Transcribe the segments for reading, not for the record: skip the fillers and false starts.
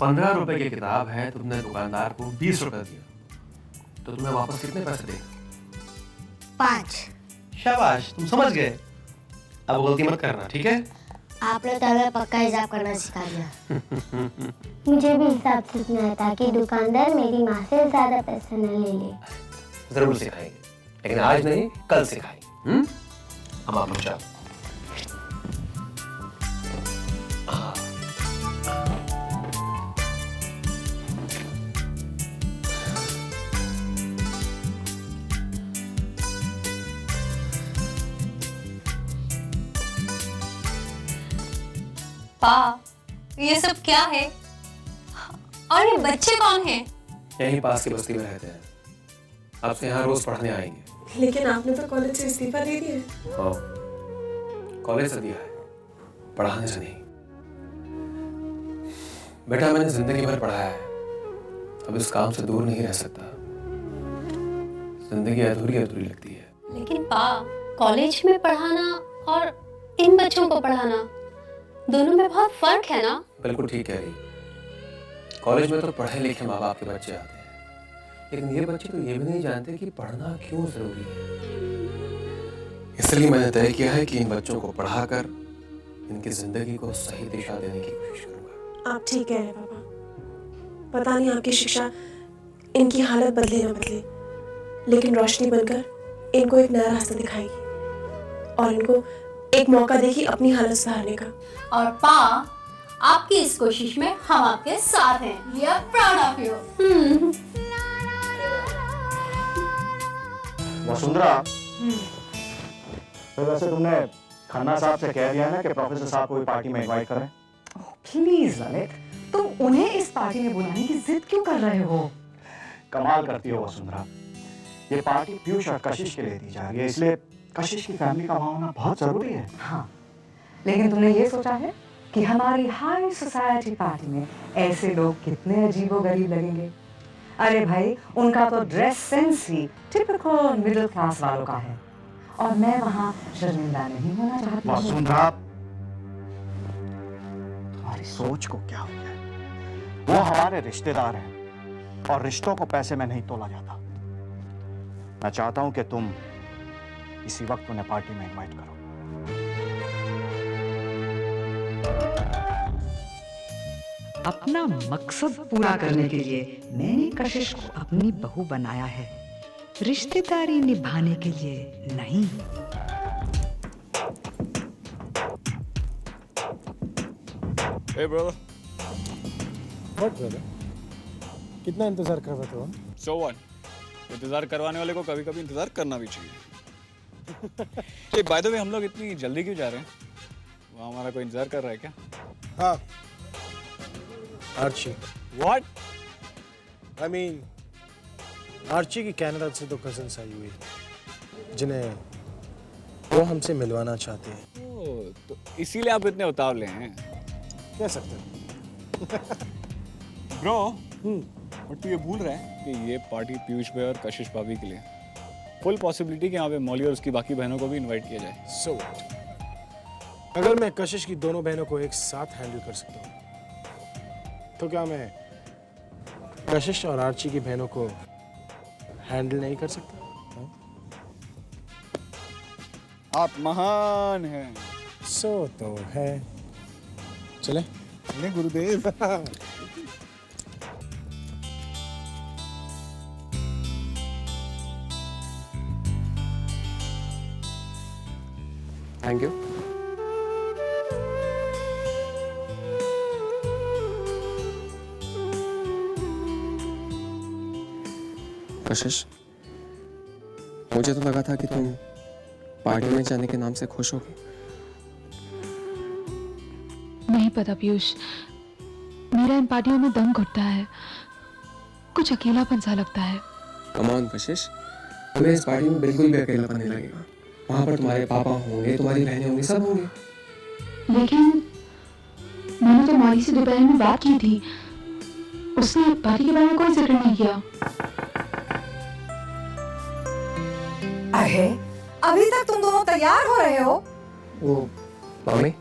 15 रुपए की किताब है, तुमने दुकानदार को 20 रुपए दिया, तो तुम्हें वापस कितने पैसे देगा? 5। शाबाश, तुम समझ गए। अब गलती मत करना, ठीक है? आपने तो हमें पक्का हिसाब करना सिखा दिया। मुझे भी हिसाब सीखना है ताकि दुकानदार मेरी माँ से ज्यादा पैसे न ले ले। जरूर सिखाएंगे, लेकिन आज नहीं, कल सिखाएंगे। अब आप लोग जाओ। पा, ये सब क्या है? और ये बच्चे कौन हैं? यहीं पास की बस्ती में रहते हैं, आपसे यहाँ रोज पढ़ने आएंगे। लेकिन आपने तो कॉलेज से इस्तीफा दे दिया। हाँ, कॉलेज से दिया है, पढ़ाने से नहीं। बेटा, मैंने जिंदगी भर पढ़ाया है, अब इस काम से दूर नहीं रह सकता। जिंदगी अधूरी अधूरी लगती है। लेकिन पा, कॉलेज में पढ़ाना और इन बच्चों को पढ़ाना, दोनों में बहुत फर्क है ना? बिल्कुल ठीक कह रही। कॉलेज में तो पढ़े लिखे माँ बाप के बच्चे आते हैं, लेकिन ये बच्चे तो ये भी नहीं जानते कि पढ़ना क्यों जरूरी है। इसलिए मैंने तय किया है कि इन बच्चों को पढ़ाकर इनकी जिंदगी को सही दिशा देने की कोशिश करूंगा। आप ठीक कह रहे हैं पापा। पता नहीं आपकी शिक्षा इनकी हालत बदले ना बदले, लेकिन रोशनी बनकर इनको एक नया रास्ता दिखाएगी और इनको एक मौका देगी अपनी हालत सुधारने का। और पा, आपकी इस कोशिश में हम आपके साथ हैं। We are proud of you। Vasundhara, तो वैसे तुमने खन्ना साहब से कह दिया ना कि प्रोफेसर साहब को भी पार्टी में इनवाइट करें? प्लीज ललित, तुम उन्हें इस पार्टी में बुलाने की जिद क्यों कर रहे हो? कमाल करती हो वसुंधरा। ये पार्टी पीयूष और कशिश के लिए दी जा रही है, इसलिए कशिश की फैमिली का वहां होना बहुत जरूरी है। हाँ, लेकिन तुमने ये सोचा है कि हमारी हाई सोसाइटी पार्टी में ऐसे लोग कितने अजीबोगरीब लगेंगे? अरे भाई, उनका तो ड्रेस सेंस ही टिपिकल मिडिल क्लास वालों का है, और मैं वहां शर्मिंदा नहीं होना चाहती हूँ। वसुंधरा, तुम्हारी सोच को क्या हो गया? वो हमारे रिश्तेदार हैं और रिश्तों को पैसे में नहीं तोला जाता। मैं चाहता हूं कि तुम इसी वक्त उन्हें पार्टी में इनवाइट करो। अपना मकसद पूरा करने के लिए मैंने कशिश को अपनी बहू बनाया है, रिश्तेदारी निभाने के लिए नहीं। Hey brother. What brother? कितना इंतजार करवाते हो? So what? इंतजार करवाने वाले को कभी-कभी इंतजार करना भी चाहिए। ये by the way, हम लोग इतनी जल्दी क्यों जा रहे हैं? वहाँ हमारा कोई इंतजार कर रहा है क्या? हाँ, Archie. What? I mean, Archie की कनाडा से तो कजिन्स आई हुई है, जिन्हें वो हमसे मिलवाना चाहते हैं। ओह, तो इसीलिए आप इतने उतावले हैं। कह सकते हैं। Bro, बट तू ये भूल रहा है कि ये पार्टी पीयूष भाई और कशिश भाभी के लिए। फुल पॉसिबिलिटी कि यहाँ पे मौली और उसकी बाकी बहनों को भी इनवाइट किया जाए। So what? अगर मैं कशिश की दोनों बहनों को एक साथ हैंडल कर सकता हूँ, तो क्या मैं कशिश और आर्ची की बहनों को हैंडल नहीं कर सकता? आप महान हैं। सो तो है। चले? चले गुरुदेव। Thank you. कशिश, मुझे तो लगा था कि तुम पार्टी में जाने के नाम से खुश होगी। नहीं पता पीयूष, मेरा इन पार्टियों में दम घुटता है, कुछ अकेलापन सा लगता है। कम ऑन कशिश, तुम्हें इस पार्टी में बिल्कुल भी अकेलापन नहीं लगेगा। वहाँ पर तुम्हारे पापा होंगे, तुम्हारी बहनें होंगी, सब होंगे। लेकिन मैंने तो मौली से दोपहर में बात की थी, उसने पार्टी के बारे में कोई जिक्र नहीं किया। अरे, अभी तक तुम दोनों तैयार हो रहे हो? वो मम्मी,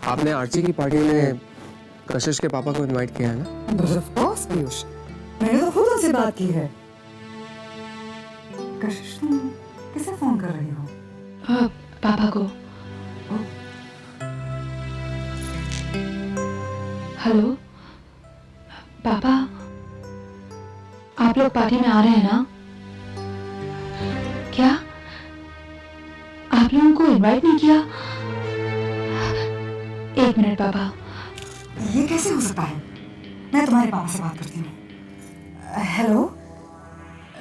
आपने आर्ची की पार्टी में कशिश के पापा को इनवाइट किया है ना? But of course, पीयूष, मैंने तो खुद उनसे बात की है। कशिश, तुम किसे फोन कर रही हो? पापा को। हेलो पापा, आप लोग पार्टी में आ रहे हैं ना? क्या आप लोगों को इनवाइट नहीं किया? एक मिनट पापा। ये कैसे हो सकता है? मैं तुम्हारे पापा से बात करती हूँ। हेलो,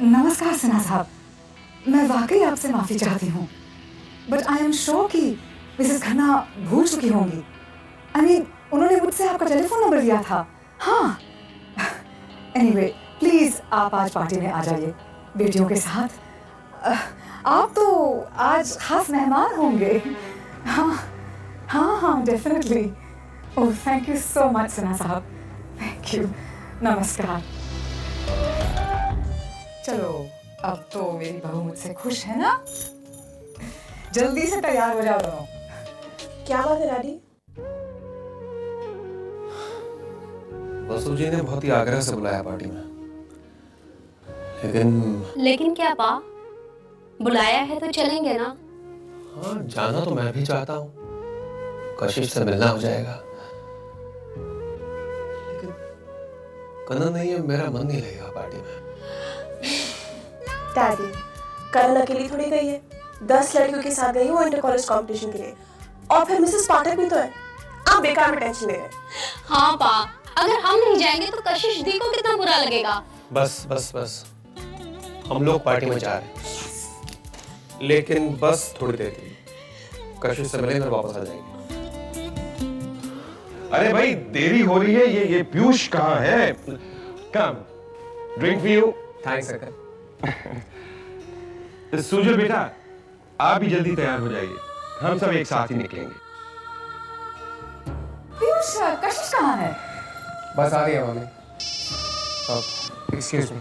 नमस्कार सिन्हा साहब, मैं वाकई आपसे माफी चाहती हूँ, बट आई एम श्योर कि मिसेस खन्ना भूल चुकी होंगी। आई मीन, उन्होंने मुझसे आपका टेलीफोन नंबर दिया था। हाँ, एनीवे, प्लीज आप आज पार्टी में आ जाइए बेटियों के साथ। आप तो आज खास मेहमान होंगे। हाँ हाँ हाँ, definitely. Oh, thank you so much Sinha साहब, थैंक यू। नमस्कार। चलो, अब तो मेरी बहू मुझसे खुश है ना? जल्दी से तैयार हो जाओ दोनों। क्या बात है डैडी? वसु जी ने बहुत ही आग्रह से बुलाया पार्टी में, लेकिन क्या पा, बुलाया है तो चलेंगे ना? हाँ, जाना तो मैं भी चाहता हूँ, कशिश से मिलना हो जाएगा, लेकिन कनन नहीं है, मेरा मन नहीं लगेगा पार्टी में। डैडी, करण अकेली थोड़ी गई है, 10 लड़कियों के साथ गई है वो इंटर कॉलेज कंपटीशन के लिए, और फिर मिसेस पाठक भी तो है। आप बेकार में टेंशन ले रहे हैं। हाँ पा, अगर हम नहीं जाएंगे तो कशिश दी को कितना बुरा लगेगा। बस बस बस, हम लोग पार्टी में जा रहे हैं, लेकिन बस थोड़ी देर के लिए। कशिश से मिलेंगे और वापस आ जाएंगे। अरे भाई, देरी हो रही है। ये पीयूष कहाँ है? Come drink for you. Thanks uncle. Sujal बेटा, आप भी जल्दी तैयार हो जाइए, हम सब एक साथ ही निकलेंगे। पीयूष, कशिश कहाँ है? बस आ रही है मम्मी। Excuse me.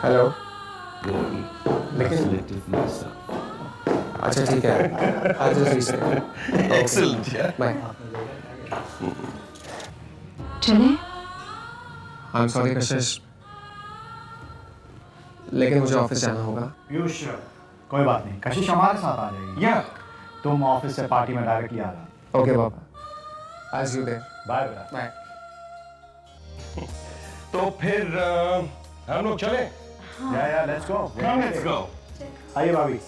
हेलो। लेकिन अच्छा ठीक है, आज एक्सीलेंट यार। बाय। चले? आई एम सॉरी कशिश, लेकिन मुझे ऑफिस जाना होगा। पीयूष, कोई बात नहीं, कशिश हमारे साथ आ जाएगी। या तुम ऑफिस से पार्टी में डायरेक्टली आ जाना। ओके पापा, आज यू देयर। बाय बेटा। बाय। तो फिर हम लोग चले? या लेट्स गो। Let's go. आइए भाभी।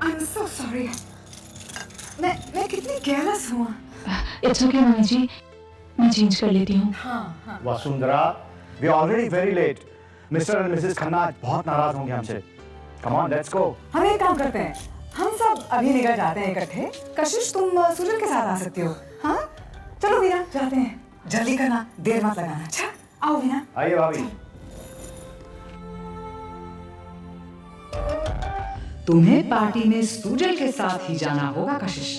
आई एम सो सॉरी, मैं कितनी केयरलेस हूँ। इट्स ओके मम्मी जी, मैं चेंज कर लेती हूँ। हाँ। Vasundhara, we are already very late. Mr and Mrs Khanna आज बहुत नाराज होंगे हमसे। Come on, let's go. हम एक काम करते हैं, हम सब अभी निकल जाते हैं इकट्ठे। कशिश, तुम सुजल के साथ आ सकती हो। हाँ, चलो वीना, जाते हैं। जल्दी करना, देर मत लगाना। अच्छा, आओ वीना। आइए भाभी। तुम्हें पार्टी में सुजल के साथ ही जाना होगा कशिश,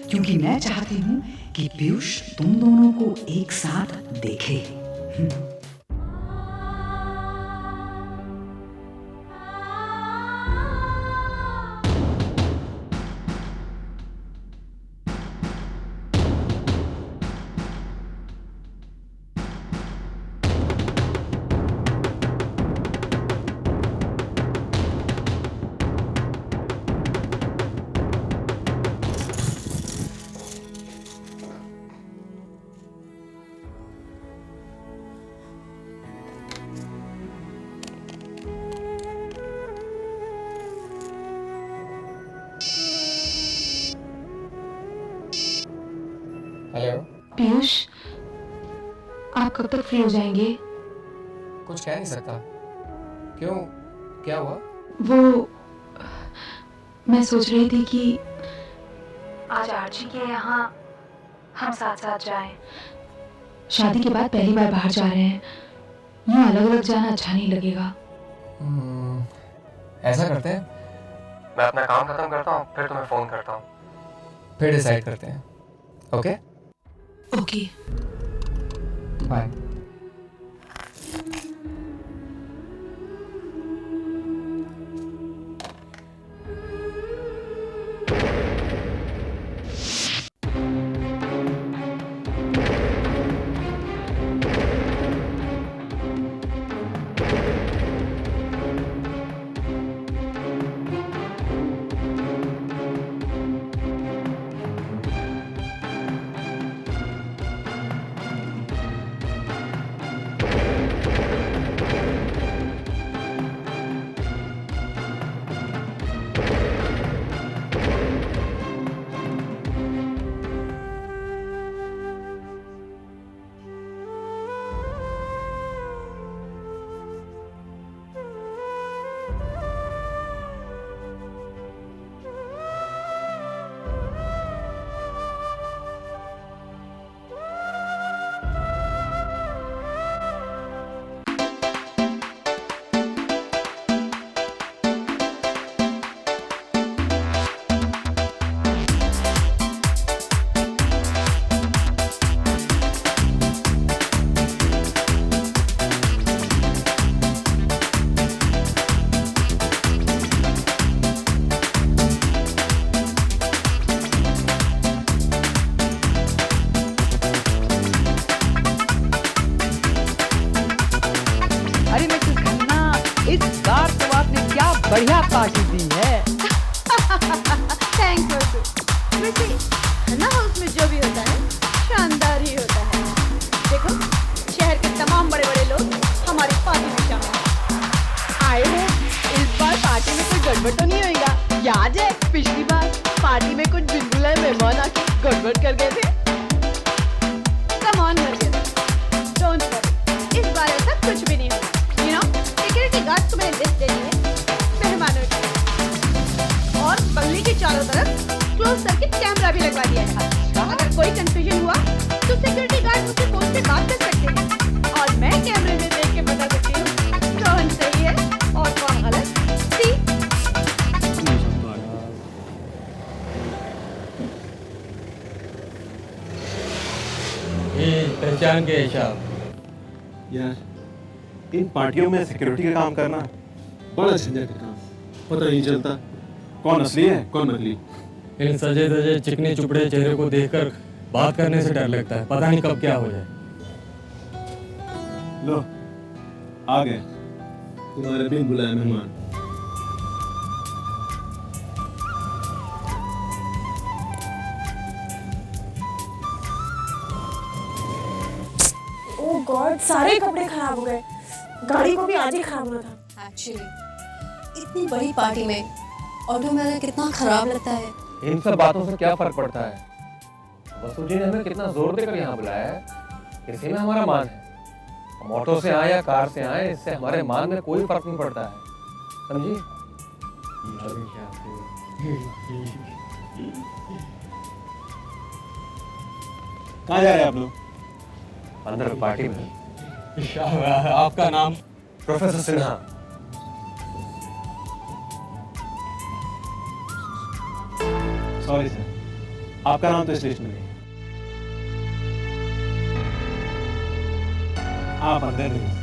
क्योंकि मैं चाहती हूँ कि पीयूष तुम दोनों को एक साथ देखे। हेलो। पीयूष, आप कब तक फ्री हो जाएंगे? कुछ कह नहीं सकता। क्यों, क्या हुआ? वो मैं सोच रही थी कि आज आर्ची के यहाँ हम साथ साथ जाएं। शादी के बाद पहली बार बाहर जा रहे हैं, यूँ अलग अलग जाना अच्छा नहीं लगेगा। ऐसा करते हैं, मैं अपना काम खत्म करता हूँ, फिर तुम्हें फोन करता हूँ, फिर डिसाइड करते हैं। ओके? ओके। बाय। थैंक्स वैसे हन्ना हाउस में जो भी होता है शानदार ही होता है। देखो शहर के तमाम बड़े बड़े लोग हमारी पार्टी में शामिल हैं। आए हैं, इस बार पार्टी में कोई गड़बड़ तो नहीं होएगा? याद है पिछली बार पार्टी में कुछ बिनबुलाए मेहमान आके गड़बड़ कर गए थे। Come on Mariam, don't worry, इस बार ऐसा कुछ भी नहीं होगा। यू नो सिक्योरिटी गार्ड को मैंने लिस्ट देनी है मेहमानों की, और बंगले के चारों तरफ क्लोज सर्किट कैमरा भी लगवा दिया है। अगर कोई कंफ्यूजन हुआ तो सिक्योरिटी गार्ड मुझसे फोन पे बात कर सकते हैं और मैं कैमरे में देख के बता सकती हूँ कौन सही है और कौन गलत। सी ये पहचान के हिसाब यार इन पार्टियों में सिक्योरिटी का काम करना बड़ा झंझट का काम, पता नहीं चलता कौन असली है कौन नकली। इन सजे धजे चिकने चुपड़े चेहरे को देखकर बात करने से डर लगता है, पता नहीं कब क्या हो जाए। लो आ गए तुम्हारे बिन बुलाए मेहमान। ओह गॉड, सारे कपड़े खराब हो गए। गाड़ी को भी आज ही खराब होना था। एक्चुअली इतनी बड़ी पार्टी में ऑटो मेरा कितना खराब लगता है। इन सब बातों से क्या फर्क पड़ता है? वसु जी ने हमें कितना जोर देकर यहाँ बुलाया है, इसी में हमारा मान है। हम ऑटो से आए या कार से आए, इससे हमारे मान में कोई फर्क नहीं पड़ता है, समझी? कहाँ जा रहे हैं आप लोग? अंदर पार्टी में। आपका नाम? प्रोफेसर सिन्हा। सॉरी सर, आपका नाम तो इस लिस्ट में नहीं। आप अंदर नहीं।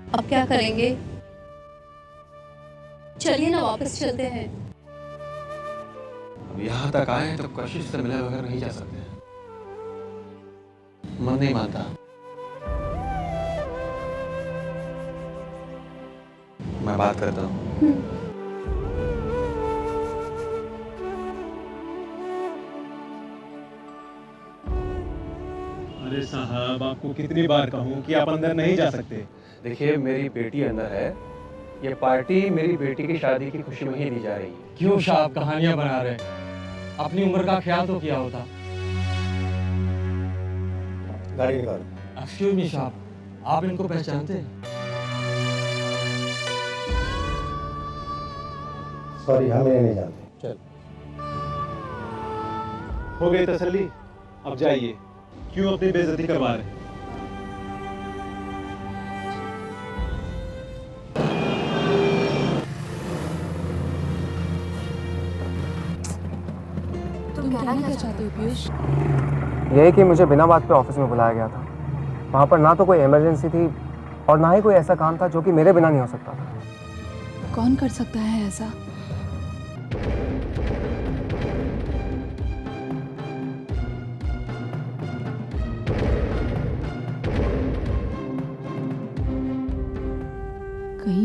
अब क्या करेंगे? चलिए ना वापस चलते हैं। अब यहाँ तक आए तो कशिश से मिले बगैर नहीं जा सकते। मन नहीं मानता। मैं बात करता हूँ। अरे साहब, आपको कितनी बार कहूँ कि आप अंदर नहीं जा सकते। देखिए, मेरी बेटी अंदर है। ये पार्टी मेरी बेटी की शादी की खुशी में ही दी जा रही है। क्यों साहब कहानियां बना रहे हैं? अपनी उम्र का ख्याल तो किया होता। गाड़ी निकाल। एक्सक्यूज मी साहब, आप इनको पहचानते हैं? सॉरी, हम नहीं जानते। चल, हो गई तसल्ली? अब जाइए। क्यों अपनी बेइज्जती करवा रहे हैं? तुम कहना क्या चाहते हो पीयूष? यही कि मुझे बिना बात पे ऑफिस में बुलाया गया था। वहाँ पर ना तो कोई इमरजेंसी थी और ना ही कोई ऐसा काम था जो कि मेरे बिना नहीं हो सकता था। कौन कर सकता है ऐसा?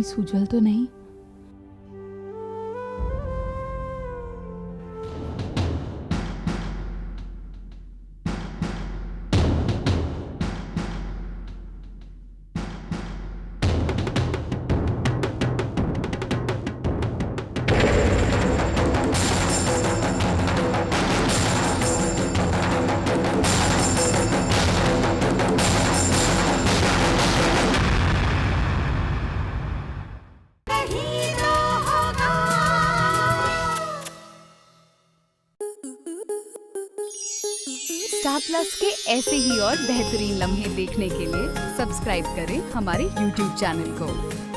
कहीं सूजल तो नहीं? स्टार प्लस के ऐसे ही और बेहतरीन लम्हे देखने के लिए सब्सक्राइब करें हमारे YouTube चैनल को।